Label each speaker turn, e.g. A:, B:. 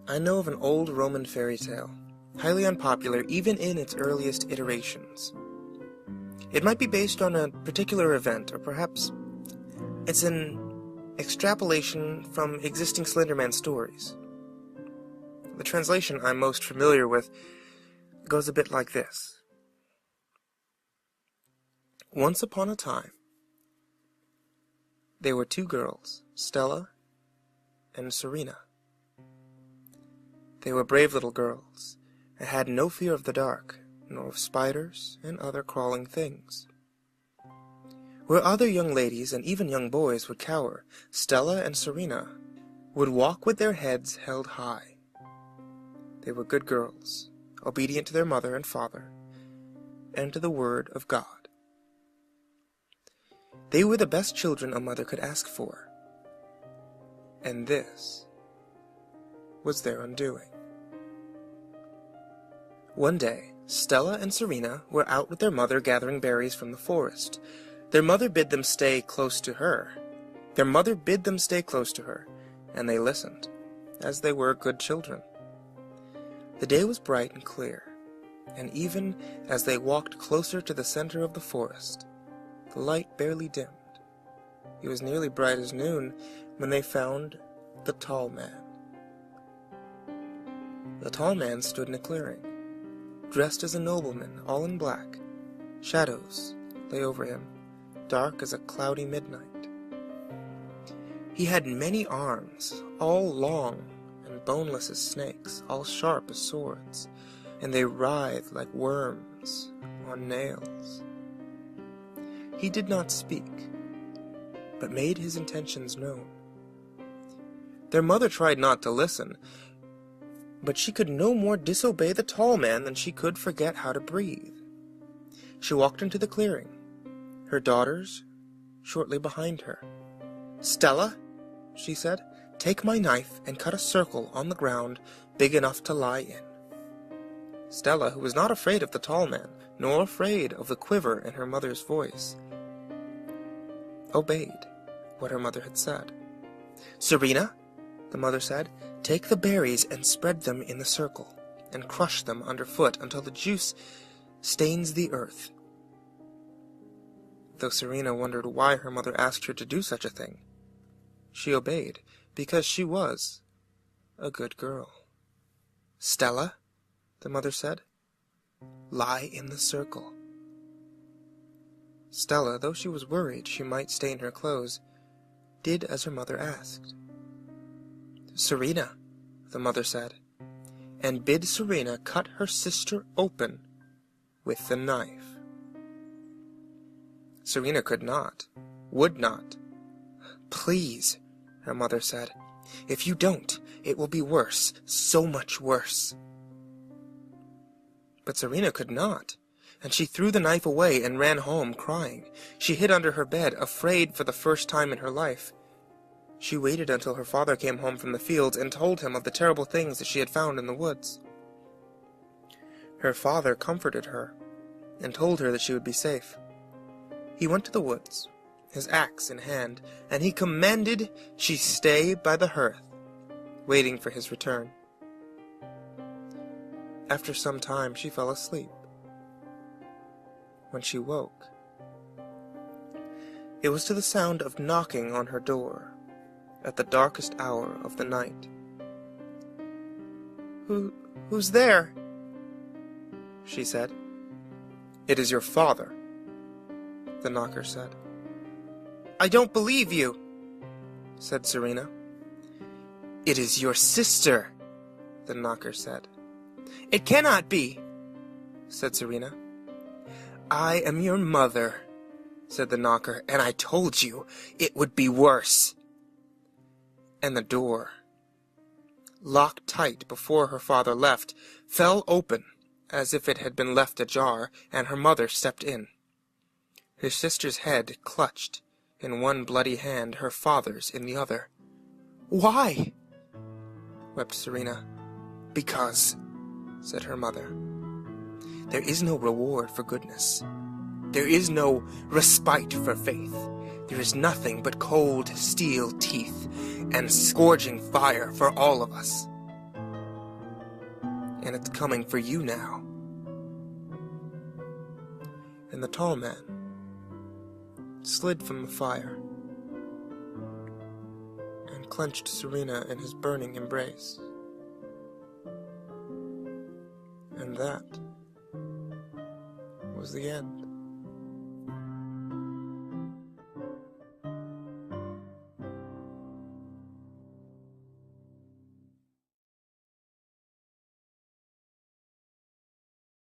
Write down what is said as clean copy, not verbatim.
A: I know of an old Roman fairy tale, highly unpopular even in its earliest iterations. It might be based on a particular event, or perhaps it's an extrapolation from existing Slenderman stories. The translation I'm most familiar with goes a bit like this. Once upon a time, there were two girls, Stella and Serena. They were brave little girls, and had no fear of the dark, nor of spiders and other crawling things. Where other young ladies and even young boys would cower, Stella and Serena would walk with their heads held high. They were good girls, obedient to their mother and father, and to the word of God. They were the best children a mother could ask for, and this was their undoing. One day, Stella and Serena were out with their mother gathering berries from the forest. Their mother bid them stay close to her. And they listened, as they were good children. The day was bright and clear, and even as they walked closer to the center of the forest, the light barely dimmed. It was nearly bright as noon when they found the tall man. The tall man stood in a clearing, dressed as a nobleman, all in black. Shadows lay over him, dark as a cloudy midnight. He had many arms, all long and boneless as snakes, all sharp as swords, and they writhed like worms on nails. He did not speak, but made his intentions known. Their mother tried not to listen, but she could no more disobey the tall man than she could forget how to breathe. She walked into the clearing, her daughters shortly behind her. "Stella," she said, "take my knife and cut a circle on the ground big enough to lie in." Stella, who was not afraid of the tall man, nor afraid of the quiver in her mother's voice, obeyed what her mother had said. "Serena," the mother said, "take the berries and spread them in the circle, and crush them underfoot until the juice stains the earth." Though Serena wondered why her mother asked her to do such a thing, she obeyed, because she was a good girl. "Stella," the mother said, "lie in the circle." Stella, though she was worried she might stain her clothes, did as her mother asked. "Serena," the mother said, and bid Serena cut her sister open with the knife. Serena could not, would not. "Please," her mother said, "if you don't, it will be worse, so much worse." But Serena could not, and she threw the knife away and ran home, crying. She hid under her bed, afraid for the first time in her life. She waited until her father came home from the fields and told him of the terrible things that she had found in the woods. Her father comforted her and told her that she would be safe. He went to the woods, his axe in hand, and he commanded she stay by the hearth, waiting for his return. After some time she fell asleep. When she woke, it was to the sound of knocking on her door at the darkest hour of the night. Who's there?" she said. "It is your father," the knocker said. "I don't believe you," said Serena. "It is your sister," the knocker said. "It cannot be," said Serena. "I am your mother," said the knocker, "and I told you it would be worse." And the door, locked tight before her father left, fell open as if it had been left ajar, and her mother stepped in. Her sister's head clutched in one bloody hand, her father's in the other. "Why?" wept Serena. "Because," said her mother, "there is no reward for goodness. There is no respite for faith. There is nothing but cold steel teeth and scourging fire for all of us. and it's coming for you now." And the tall man slid from the fire and clenched Serena in his burning embrace. And that was the end.